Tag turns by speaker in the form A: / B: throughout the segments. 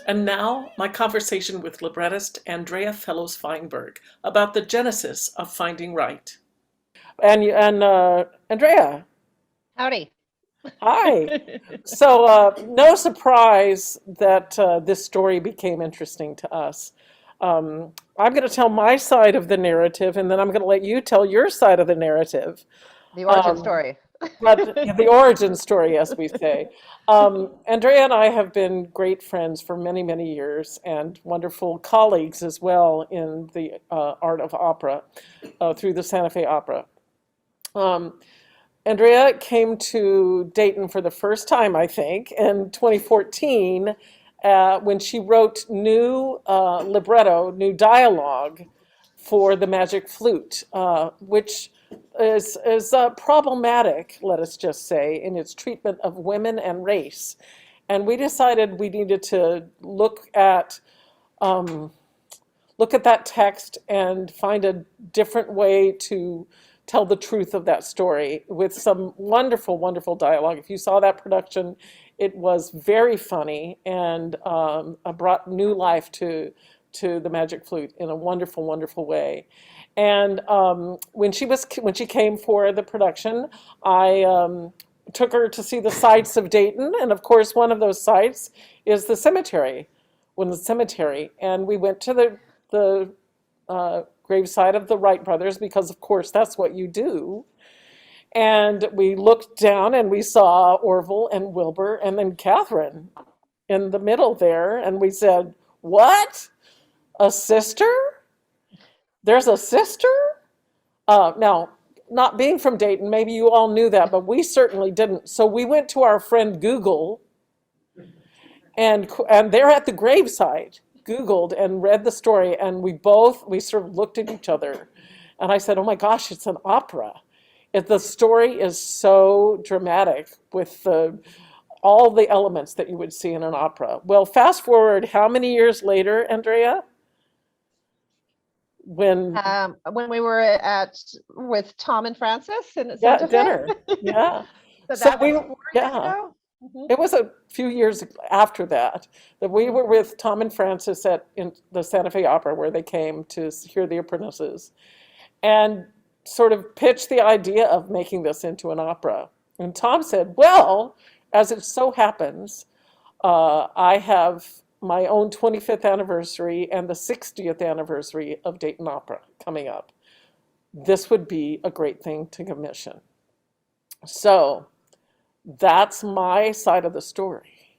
A: And now, my conversation with librettist Andrea Fellows-Feinberg about the genesis of Finding Wright. And Andrea,
B: Howdy.
A: hi. So, no surprise that this story became interesting to us. I'm going to tell my side of the narrative, and then I'm going to let you tell your side of the narrative.
B: The origin
A: Um,
B: story.
A: but the origin story, as we say. Andrea and I have been great friends for many, many years and wonderful colleagues as well in the art of opera through the Santa Fe Opera. Um, Andrea came to Dayton for the first time, I think, in 2014 when she wrote new libretto, new dialogue for the Magic Flute, which is problematic, let us just say, in its treatment of women and race. And we decided we needed to um, look at that text and find a different way to tell the truth of that story with some wonderful, wonderful dialogue. If you saw that production, it was very funny and brought new life to the Magic Flute in a wonderful, wonderful way. And when she came for the production, I took her to see the sights of Dayton, and of course, one of those sites is the cemetery. When the cemetery, and we went to the graveside of the Wright brothers because, of course, that's what you do. And we looked down and we saw Orville and Wilbur and then Catherine in the middle there, and we said, "What? A sister? There's a sister?" Now, not being from Dayton, maybe you all knew that, but we certainly didn't. So we went to our friend Google, and they're at the graveside, Googled and read the story, and we sort of looked at each other, and I said, "Oh my gosh, it's an opera." The story is so dramatic with all the elements that you would see in an opera. Well, fast forward how many years later, Andrea? When
B: When we were at with Tom and Francis in
A: Yeah,
B: Santa Fe.
A: dinner. Yeah.
B: So
A: So
B: that's
A: we
B: 4 years
A: yeah.
B: ago. Mhm.
A: It was a few years after that we were with Tom and Francis in the Santa Fe Opera where they came to hear the apprentices and sort of pitched the idea of making this into an opera. And Tom said, "Well, as it so happens, I have my own 25th anniversary and the 60th anniversary of Dayton Opera coming up. This would be a great thing to commission." So that's my side of the story.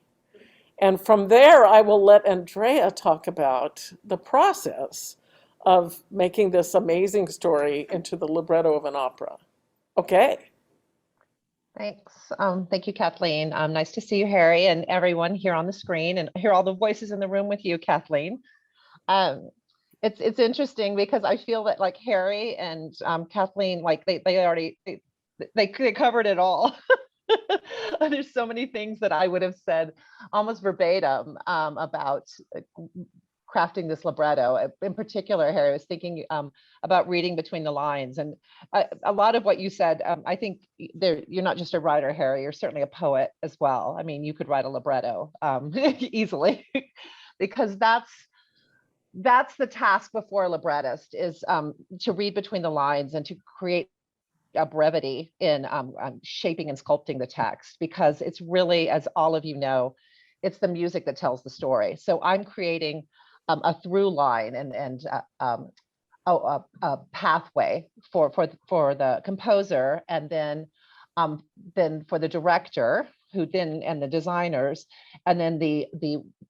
A: And from there, I will let Andrea talk about the process of making this amazing story into the libretto of an opera. Okay.
B: Thanks. Thank you, Kathleen. Nice to see you, Harry, and everyone here on the screen, and hear all the voices in the room with you, Kathleen. Um, it's interesting because I feel that like Harry and Kathleen, like they covered it all. There's so many things that I would have said almost verbatim about crafting this libretto. In particular, Harry, I was thinking about reading between the lines, and a lot of what you said. I think you're not just a writer, Harry. You're certainly a poet as well. I mean, you could write a libretto easily, because that's the task before a librettist is to read between the lines and to create a brevity in shaping and sculpting the text, because it's really, as all of you know, it's the music that tells the story. So I'm creating a through line and a pathway for the composer, and then for the director, who then and the designers, and then the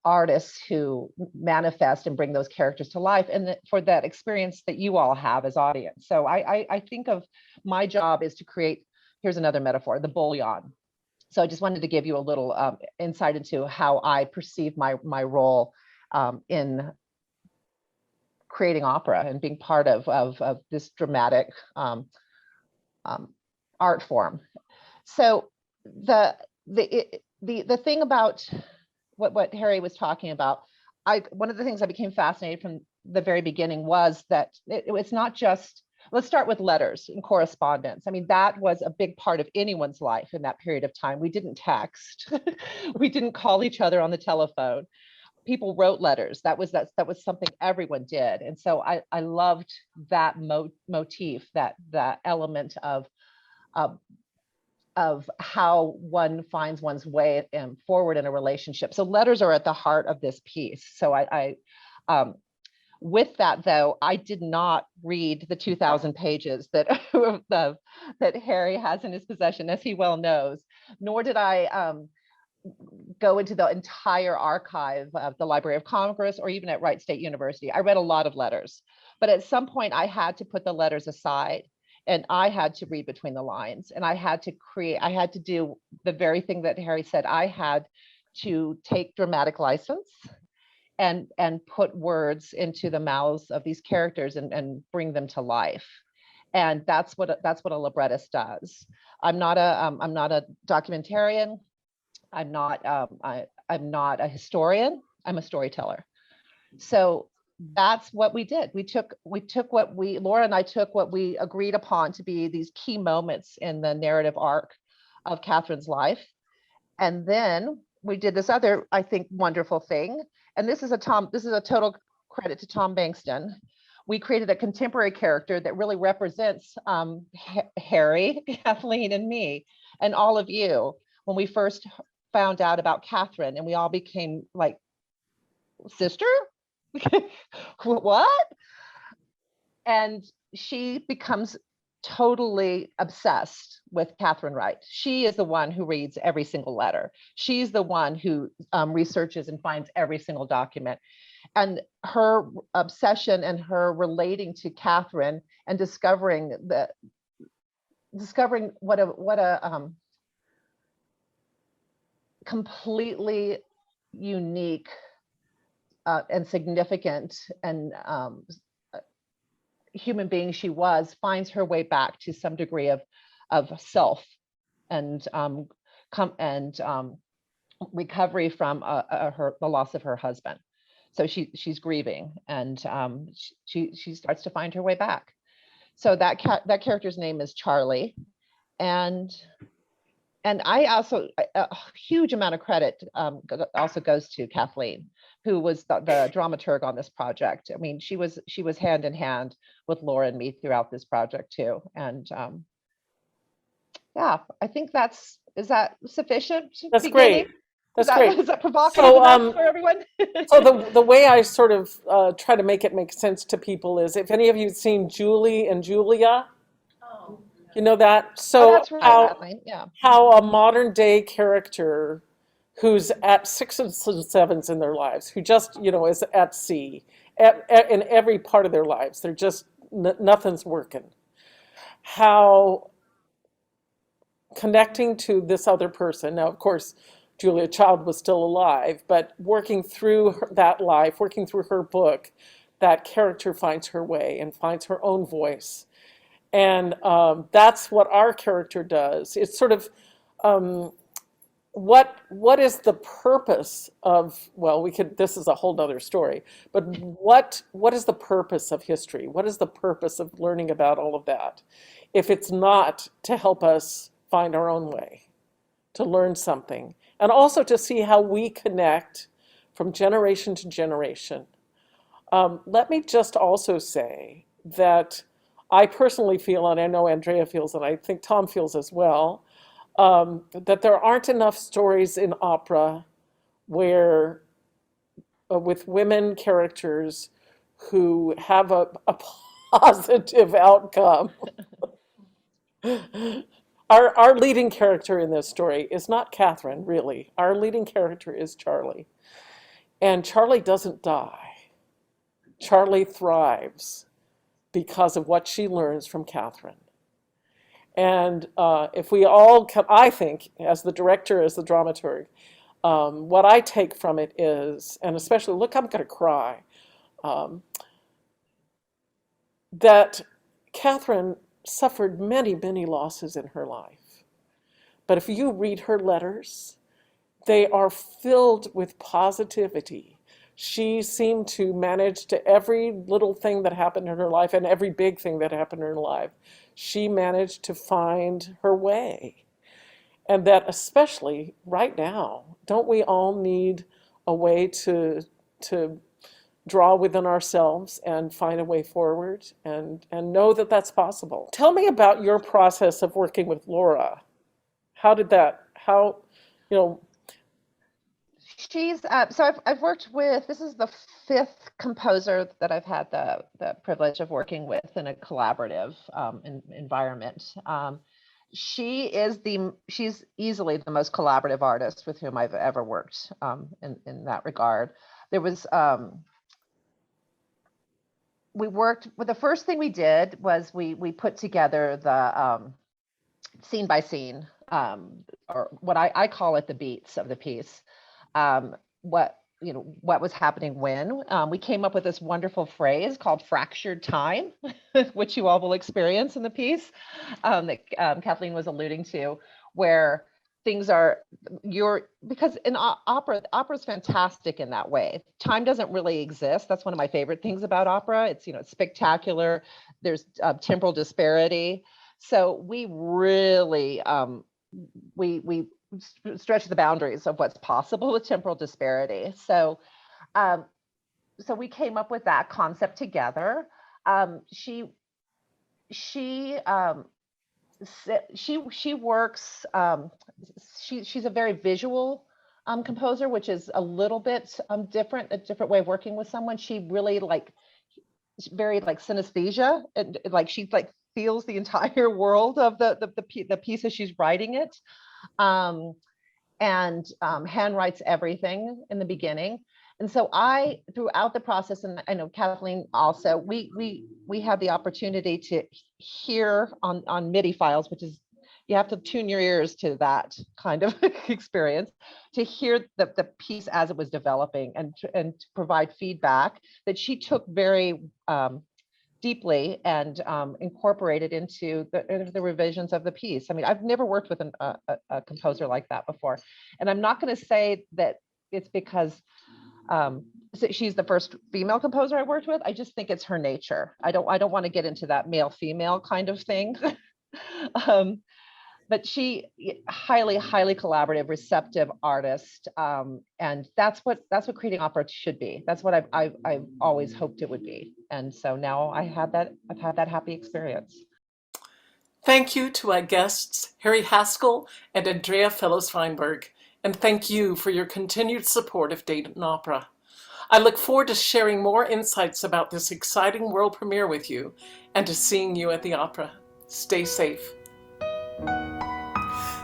B: artists who manifest and bring those characters to life, and for that experience that you all have as audience. So I think of my job is to create. Here's another metaphor: the bouillon. So I just wanted to give you a little insight into how I perceive my role in creating opera and being part of this dramatic um, art form. So the thing about what Harry was talking about, one of the things I became fascinated from the very beginning was that it's not just. Let's start with letters and correspondence. I mean, that was a big part of anyone's life in that period of time. We didn't text, we didn't call each other on the telephone. people wrote letters. That was something everyone did. And so I loved that motif, that element of of how one finds one's way forward in a relationship. So letters are at the heart of this piece. So um, with that, though, I did not read the 2,000 pages that that Harry has in his possession, as he well knows, nor did I go into the entire archive of the Library of Congress or even at Wright State University. I read a lot of letters, but at some point I had to put the letters aside and I had to read between the lines, and I had to do the very thing that Harry said. I had to take dramatic license and put words into the mouths of these characters and bring them to life. And that's what a librettist does. I'm not a documentarian. I'm not a historian. I'm a storyteller. So that's what we did. Laura and I took what we agreed upon to be these key moments in the narrative arc of Catherine's life. And then we did this other, I think, wonderful thing. And this is a total credit to Tom Bankston. We created a contemporary character that really represents Harry, Kathleen, and me, and all of you. When we first found out about Catherine, and we all became like, sister? What? And she becomes totally obsessed with Catherine Wright. She is the one who reads every single letter. She's the one who researches and finds every single document. And her obsession and her relating to Catherine and discovering what a completely unique and significant and human being she was, finds her way back to some degree of self and recovery from the loss of her husband. So she's grieving, and she starts to find her way back. So that character's name is Charlie, and I also, a huge amount of credit also goes to Kathleen, who was the dramaturg on this project. I mean, she was hand in hand with Laura and me throughout this project too. And yeah, I think is that sufficient?
A: That's great. That's great.
B: Is that provocative enough for everyone?
A: So the way I sort of try to make it make sense to people is, if any of you have seen Julie and Julia, you know that? So
B: that's right, Kathleen. Yeah.
A: How a modern day character who's at 6s and 7s in their lives, who just, is at sea in every part of their lives. They're just, nothing's working. How connecting to this other person. Now, of course, Julia Child was still alive, but working through that life, working through her book, that character finds her way and finds her own voice. And that's what our character does. It's sort of, what is the purpose of, well, this is a whole nother story, but what is the purpose of history? What is the purpose of learning about all of that, if it's not to help us find our own way, to learn something, and also to see how we connect from generation to generation. Let me just also say that I personally feel, and I know Andrea feels, and I think Tom feels as well, that there aren't enough stories in opera where, with women characters who have a positive outcome. Our leading character in this story is not Catherine, really. Our leading character is Charlie. And Charlie doesn't die. Charlie thrives because of what she learns from Catherine. And if we all can, I think, as the director, as the dramaturg, what I take from it is, and especially, look, I'm going to cry, that Catherine suffered many, many losses in her life. But if you read her letters, they are filled with positivity. She seemed to manage to every little thing that happened in her life and every big thing that happened in her life. She managed to find her way. And that especially right now, don't we all need a way to to draw within ourselves and find a way forward and know that that's possible. Tell me about your process of working with Laura. How did that, you know,
B: She's so I've worked with, this is the fifth composer that I've had the privilege of working with in a collaborative environment. She's easily the most collaborative artist with whom I've ever worked in that regard. There was we worked well, the first thing we did was we put together the scene by scene, or what I call it, the beats of the piece. What what was happening when. We came up with this wonderful phrase called fractured time, which you all will experience in the piece, that Kathleen was alluding to, where things are because in opera is fantastic in that way. Time doesn't really exist. That's one of my favorite things about opera. It's spectacular. There's temporal disparity. So we really we stretch the boundaries of what's possible with temporal disparity. So so we came up with that concept together. She works, she's a very visual composer, which is a little bit a different way of working with someone. She really very synesthesia, and she feels the entire world of the piece as she's writing it, and handwrites everything in the beginning. And so throughout the process, and I know Kathleen also, we had the opportunity to hear on MIDI files, which is, you have to tune your ears to that kind of experience, to hear the piece as it was developing, and to provide feedback that she took very deeply and incorporated into the revisions of the piece. I mean, I've never worked with a composer like that before. And I'm not going to say that it's because she's the first female composer I worked with. I just think it's her nature. I don't want to get into that male-female kind of thing. But she highly collaborative, receptive artist, and that's what creating opera should be. That's what I've always hoped it would be, and so now I've had that happy experience.
A: Thank you to our guests, Harry Haskell and Andrea Fellows-Feinberg, and thank you for your continued support of Dayton Opera. I look forward to sharing more insights about this exciting world premiere with you and to seeing you at the opera. Stay safe.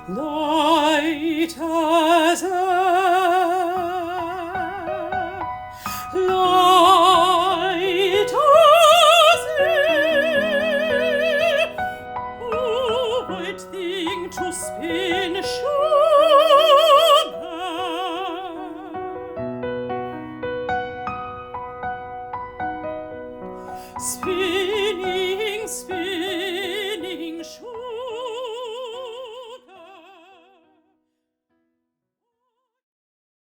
A: Light as air, light as air, oh, white thing to spin sugar, spinning, spinning.